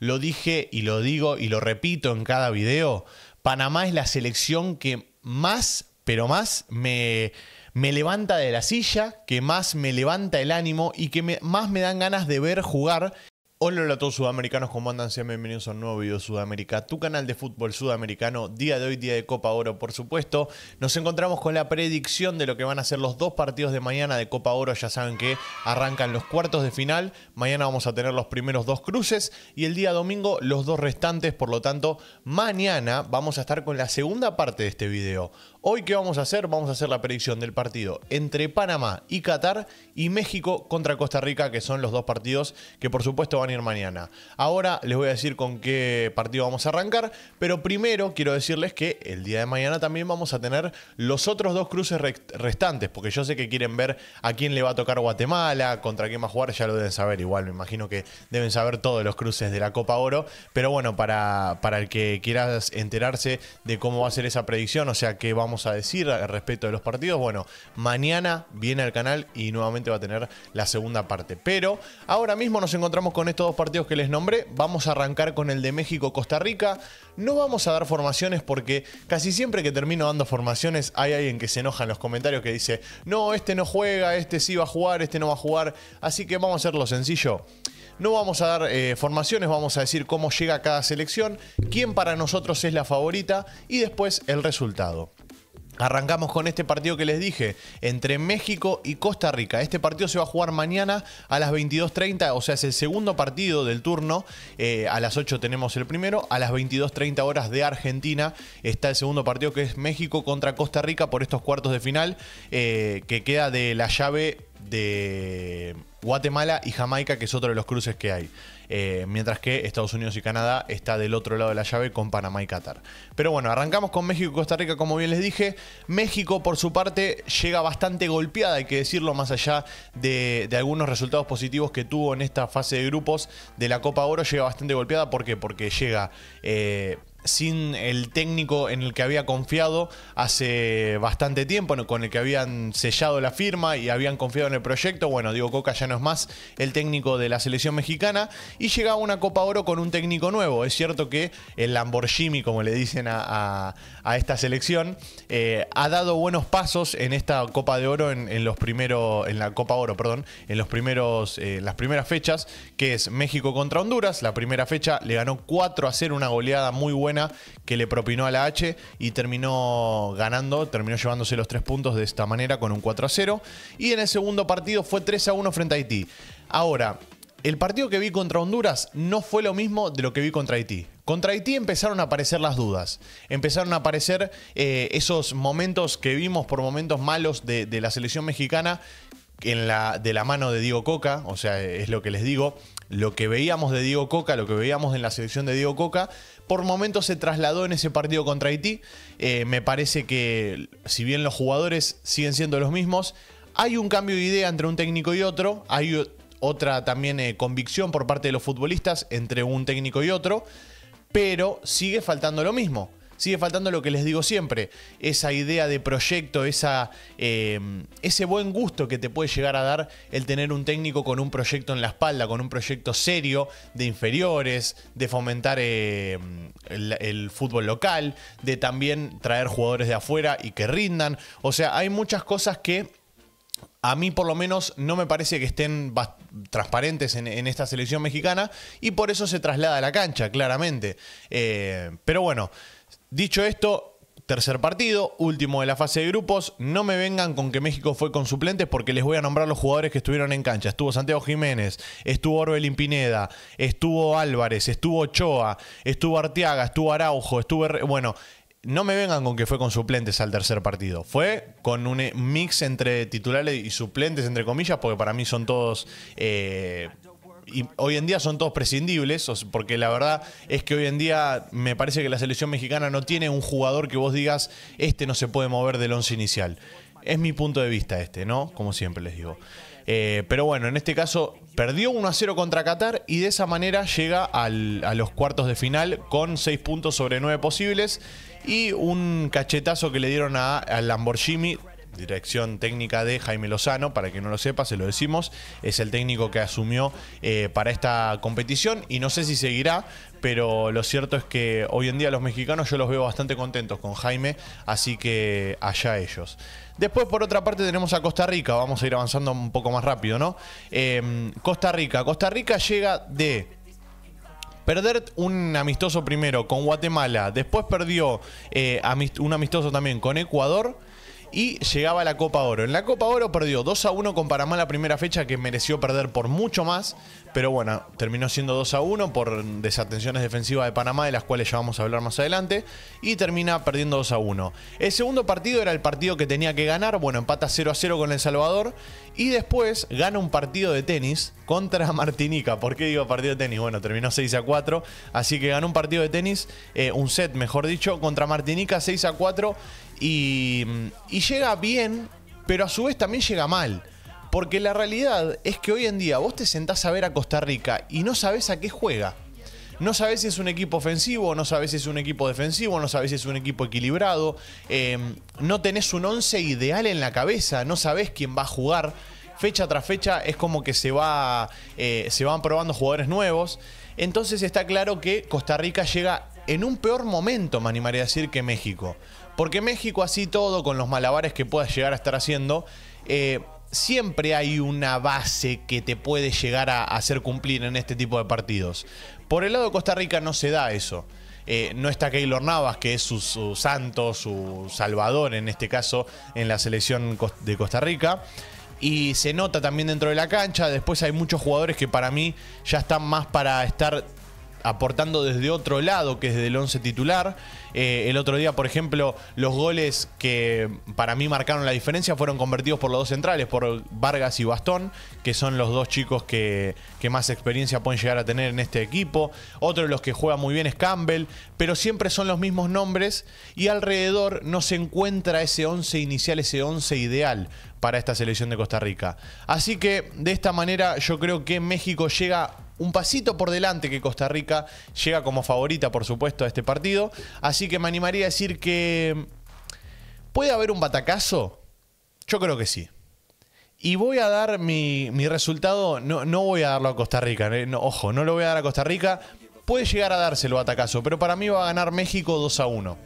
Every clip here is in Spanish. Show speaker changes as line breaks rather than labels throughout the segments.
lo dije y lo digo y lo repito en cada video, Panamá es la selección que más, pero más me levanta de la silla, que más me levanta el ánimo y que más me dan ganas de ver jugar. Hola a todos sudamericanos, ¿cómo andan? Sean bienvenidos a un nuevo video de Sudamérica, tu canal de fútbol sudamericano. Día de hoy, día de Copa Oro, por supuesto. Nos encontramos con la predicción de lo que van a ser los dos partidos de mañana de Copa Oro. Ya saben que arrancan los cuartos de final. Mañana vamos a tener los primeros dos cruces y el día domingo los dos restantes. Por lo tanto, mañana vamos a estar con la segunda parte de este video. Hoy, ¿qué vamos a hacer? Vamos a hacer la predicción del partido entre Panamá y Qatar y México contra Costa Rica, que son los dos partidos que por supuesto van a ir mañana. Ahora les voy a decir con qué partido vamos a arrancar, pero primero quiero decirles que el día de mañana también vamos a tener los otros dos cruces restantes, porque yo sé que quieren ver a quién le va a tocar Guatemala, contra quién va a jugar, ya lo deben saber, igual me imagino que deben saber todos los cruces de la Copa Oro, pero bueno, para el que quiera enterarse de cómo va a ser esa predicción, o sea, qué vamos a decir al respecto de los partidos, bueno, mañana viene al canal y nuevamente va a tener la segunda parte, pero ahora mismo nos encontramos con estos dos partidos que les nombré. Vamos a arrancar con el de México-Costa Rica. No vamos a dar formaciones porque casi siempre que termino dando formaciones hay alguien que se enoja en los comentarios que dice no, este no juega, este sí va a jugar, este no va a jugar, así que vamos a hacerlo sencillo. No vamos a dar formaciones, vamos a decir cómo llega cada selección, quién para nosotros es la favorita y después el resultado. Arrancamos con este partido que les dije, entre México y Costa Rica. Este partido se va a jugar mañana a las 22:30, o sea, es el segundo partido del turno. A las 8 tenemos el primero, a las 22:30 horas de Argentina está el segundo partido, que es México contra Costa Rica por estos cuartos de final, que queda de la llave de Guatemala y Jamaica, que es otro de los cruces que hay. Mientras que Estados Unidos y Canadá está del otro lado de la llave con Panamá y Qatar. Pero bueno, arrancamos con México y Costa Rica, como bien les dije. México, por su parte, llega bastante golpeada, hay que decirlo, más allá de algunos resultados positivos que tuvo en esta fase de grupos de la Copa Oro, llega bastante golpeada. ¿Por qué? Porque llega sin el técnico en el que había confiado hace bastante tiempo, con el que habían sellado la firma y habían confiado en el proyecto. Bueno, Diego Coca ya no es más el técnico de la selección mexicana y llega a una Copa Oro con un técnico nuevo. Es cierto que el Lamborghini, como le dicen a esta selección, ha dado buenos pasos en esta Copa de Oro, en la Copa Oro, perdón, en las primeras fechas, que es México contra Honduras. La primera fecha le ganó 4-0, una goleada muy buena que le propinó a la H y terminó ganando, terminó llevándose los 3 puntos de esta manera con un 4-0. Y en el segundo partido fue 3-1 frente a Haití. Ahora, el partido que vi contra Honduras no fue lo mismo de lo que vi contra Haití. Contra Haití empezaron a aparecer las dudas, empezaron a aparecer esos momentos que vimos por momentos malos de la selección mexicana de la mano de Diego Coca. O sea, es lo que les digo, lo que veíamos de Diego Coca, lo que veíamos en la selección de Diego Coca, por momentos se trasladó en ese partido contra Haití. Me parece que si bien los jugadores siguen siendo los mismos, hay un cambio de idea entre un técnico y otro, hay otra también convicción por parte de los futbolistas entre un técnico y otro, pero sigue faltando lo mismo. Sigue faltando lo que les digo siempre, esa idea de proyecto, ese buen gusto que te puede llegar a dar el tener un técnico con un proyecto en la espalda, con un proyecto serio de inferiores, de fomentar el fútbol local, de también traer jugadores de afuera y que rindan. O sea, hay muchas cosas que a mí por lo menos no me parece que estén transparentes en esta selección mexicana y por eso se traslada a la cancha, claramente. Pero bueno, dicho esto, tercer partido, último de la fase de grupos. No me vengan con que México fue con suplentes porque les voy a nombrar los jugadores que estuvieron en cancha. Estuvo Santiago Jiménez, estuvo Orbelín Pineda, estuvo Álvarez, estuvo Ochoa, estuvo Arteaga, estuvo Araujo, bueno, no me vengan con que fue con suplentes al tercer partido. Fue con un mix entre titulares y suplentes, entre comillas, porque para mí son todos... y hoy en día son todos prescindibles, porque la verdad es que hoy en día me parece que la selección mexicana no tiene un jugador que vos digas, este no se puede mover del once inicial. Es mi punto de vista ¿no? Como siempre les digo. Pero bueno, en este caso perdió 1-0 contra Qatar y de esa manera llega a los cuartos de final con 6 puntos sobre 9 posibles y un cachetazo que le dieron al Lamborghini dirección técnica de Jaime Lozano, para quien no lo sepa, se lo decimos, es el técnico que asumió para esta competición y no sé si seguirá, pero lo cierto es que hoy en día los mexicanos yo los veo bastante contentos con Jaime, así que allá ellos. Después, por otra parte, tenemos a Costa Rica. Vamos a ir avanzando un poco más rápido, ¿no? Costa Rica. Costa Rica llega de perder un amistoso primero con Guatemala. Después perdió un amistoso también con Ecuador. Y llegaba a la Copa Oro. En la Copa Oro perdió 2-1 con Panamá la primera fecha, que mereció perder por mucho más. Pero bueno, terminó siendo 2-1 por desatenciones defensivas de Panamá, de las cuales ya vamos a hablar más adelante. Y termina perdiendo 2-1. El segundo partido era el partido que tenía que ganar. Bueno, empata 0-0 con El Salvador. Y después gana un partido de tenis contra Martinica. ¿Por qué digo partido de tenis? Bueno, terminó 6-4. Así que ganó un partido de tenis, un set mejor dicho, contra Martinica 6-4. Y llega bien, pero a su vez también llega mal. Porque la realidad es que hoy en día vos te sentás a ver a Costa Rica y no sabés a qué juega. No sabés si es un equipo ofensivo, no sabés si es un equipo defensivo, no sabés si es un equipo equilibrado. No tenés un 11 ideal en la cabeza, no sabés quién va a jugar. Fecha tras fecha es como que se van probando jugadores nuevos. Entonces está claro que Costa Rica llega en un peor momento, me animaría a decir, que México. Porque México, así todo, con los malabares que puedas llegar a estar haciendo, siempre hay una base que te puede llegar a hacer cumplir en este tipo de partidos. Por el lado de Costa Rica no se da eso. No está Keylor Navas, que es su santo, su salvador en este caso en la selección de Costa Rica. Y se nota también dentro de la cancha. Después hay muchos jugadores que para mí ya están más para estar aportando desde otro lado, que es desde el 11 titular. El otro día, por ejemplo, los goles que para mí marcaron la diferencia fueron convertidos por los dos centrales, por Vargas y Bastón, que son los dos chicos que más experiencia pueden llegar a tener en este equipo. Otro de los que juega muy bien es Campbell, pero siempre son los mismos nombres y alrededor no se encuentra ese 11 inicial, ese 11 ideal para esta selección de Costa Rica. Así que de esta manera yo creo que México llega un pasito por delante que Costa Rica, llega como favorita por supuesto a este partido, así que me animaría a decir que ¿puede haber un batacazo? Yo creo que sí. Y voy a dar mi resultado, no voy a darlo a Costa Rica, ojo, no lo voy a dar a Costa Rica, puede llegar a dárselo batacazo, pero para mí va a ganar México 2-1.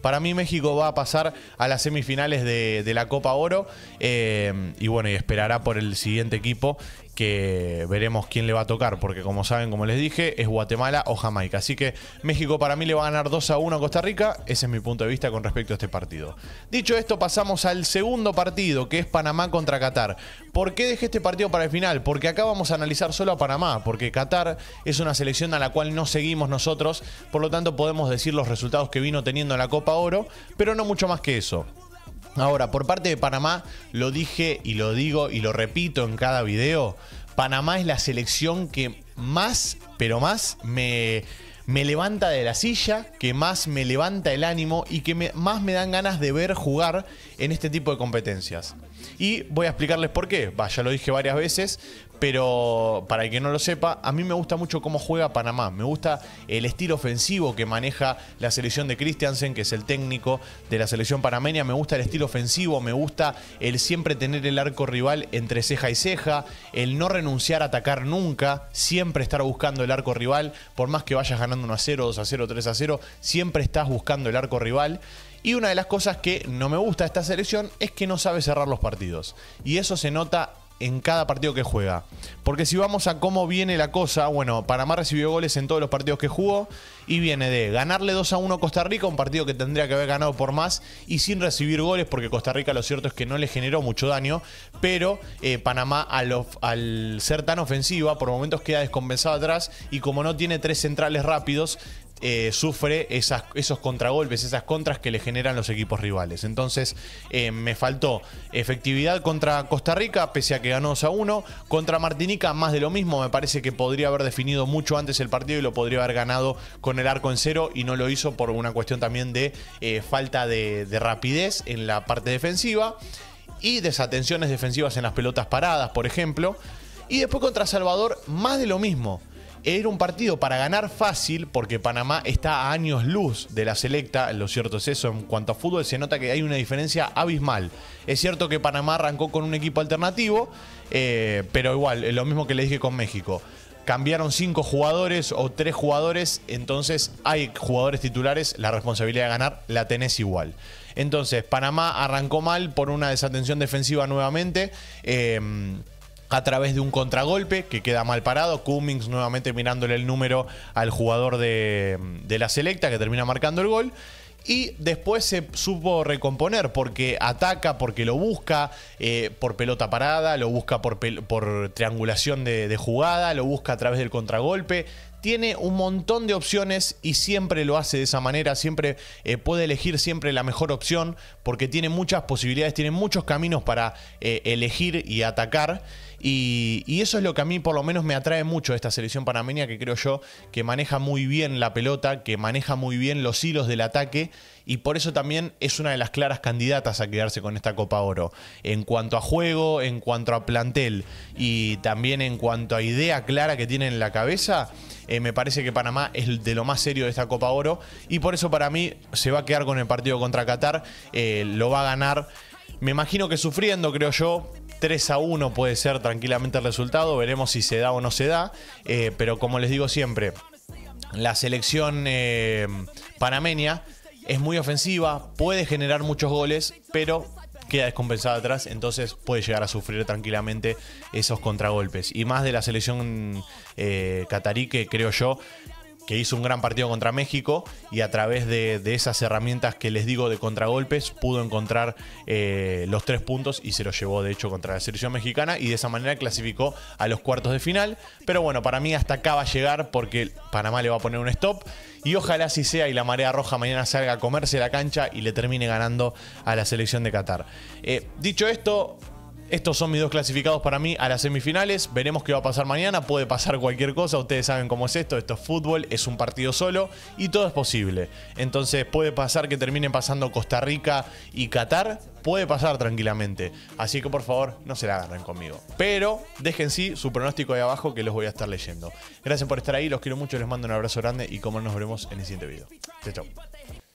Para mí México va a pasar a las semifinales de la Copa Oro y bueno, y esperará por el siguiente equipo, que veremos quién le va a tocar, porque como saben, como les dije, es Guatemala o Jamaica. Así que México para mí le va a ganar 2-1 a Costa Rica. Ese es mi punto de vista con respecto a este partido. Dicho esto, pasamos al segundo partido, que es Panamá contra Qatar. ¿Por qué dejé este partido para el final? Porque acá vamos a analizar solo a Panamá, porque Qatar es una selección a la cual no seguimos nosotros, por lo tanto podemos decir los resultados que vino teniendo en la Copa Oro, pero no mucho más que eso. Ahora, por parte de Panamá, lo dije y lo digo y lo repito en cada video, Panamá es la selección que más, pero más me levanta de la silla, que más me levanta el ánimo y que más me dan ganas de ver jugar en este tipo de competencias. Y voy a explicarles por qué. Ya lo dije varias veces, pero para el que no lo sepa, a mí me gusta mucho cómo juega Panamá. Me gusta el estilo ofensivo que maneja la selección de Christiansen, que es el técnico de la selección panameña. Me gusta el estilo ofensivo, me gusta el siempre tener el arco rival entre ceja y ceja, el no renunciar a atacar nunca, siempre estar buscando el arco rival, por más que vayas ganando 1-0, 2-0, 3-0, siempre estás buscando el arco rival. Y una de las cosas que no me gusta de esta selección es que no sabe cerrar los partidos. Y eso se nota en cada partido que juega. Porque si vamos a cómo viene la cosa, bueno, Panamá recibió goles en todos los partidos que jugó y viene de ganarle 2-1 a Costa Rica, un partido que tendría que haber ganado por más y sin recibir goles, porque Costa Rica lo cierto es que no le generó mucho daño, pero Panamá al ser tan ofensiva por momentos queda descompensado atrás y como no tiene tres centrales rápidos, sufre esos contragolpes, esas contras que le generan los equipos rivales. Entonces me faltó efectividad contra Costa Rica, pese a que ganó 2-1. Contra Martinica más de lo mismo, me parece que podría haber definido mucho antes el partido y lo podría haber ganado con el arco en cero y no lo hizo por una cuestión también de falta de rapidez en la parte defensiva y desatenciones defensivas en las pelotas paradas, por ejemplo. Y después contra Salvador más de lo mismo. era un partido para ganar fácil, porque Panamá está a años luz de la selecta. Lo cierto es eso, en cuanto a fútbol se nota que hay una diferencia abismal. Es cierto que Panamá arrancó con un equipo alternativo, pero igual, lo mismo que le dije con México. Cambiaron 5 jugadores o 3 jugadores, entonces hay jugadores titulares, la responsabilidad de ganar la tenés igual. Entonces, Panamá arrancó mal por una desatención defensiva nuevamente, a través de un contragolpe que queda mal parado. Cummings nuevamente mirándole el número al jugador de la selecta, que termina marcando el gol. Y después se supo recomponer porque ataca, porque lo busca por pelota parada, lo busca por triangulación de jugada, lo busca a través del contragolpe. Tiene un montón de opciones y siempre lo hace de esa manera, siempre puede elegir siempre la mejor opción porque tiene muchas posibilidades, tiene muchos caminos para elegir y atacar. Y eso es lo que a mí por lo menos me atrae mucho de esta selección panameña, que creo yo que maneja muy bien la pelota, que maneja muy bien los hilos del ataque, y por eso también es una de las claras candidatas a quedarse con esta Copa Oro. En cuanto a juego, en cuanto a plantel y también en cuanto a idea clara que tienen en la cabeza, me parece que Panamá es de lo más serio de esta Copa Oro, y por eso para mí se va a quedar con el partido contra Qatar, lo va a ganar. Me imagino que sufriendo, creo yo. 3-1 puede ser tranquilamente el resultado. Veremos si se da o no se da. Pero como les digo siempre, la selección panameña es muy ofensiva, puede generar muchos goles, pero queda descompensada atrás, entonces puede llegar a sufrir tranquilamente esos contragolpes. Y más de la selección catarí, que creo yo que hizo un gran partido contra México, y a través de esas herramientas que les digo de contragolpes pudo encontrar los 3 puntos y se los llevó de hecho contra la selección mexicana, y de esa manera clasificó a los cuartos de final. Pero bueno, para mí hasta acá va a llegar porque Panamá le va a poner un stop, y ojalá así sea y la marea roja mañana salga a comerse la cancha y le termine ganando a la selección de Qatar. Dicho esto, estos son mis 2 clasificados para mí a las semifinales. Veremos qué va a pasar mañana. Puede pasar cualquier cosa. Ustedes saben cómo es esto. Esto es fútbol, es un partido solo y todo es posible. Entonces puede pasar que terminen pasando Costa Rica y Qatar. Puede pasar tranquilamente. Así que por favor no se la agarren conmigo. Pero dejen sí su pronóstico ahí abajo, que los voy a estar leyendo. Gracias por estar ahí. Los quiero mucho. Les mando un abrazo grande y como nos veremos en el siguiente video. Chau, chau.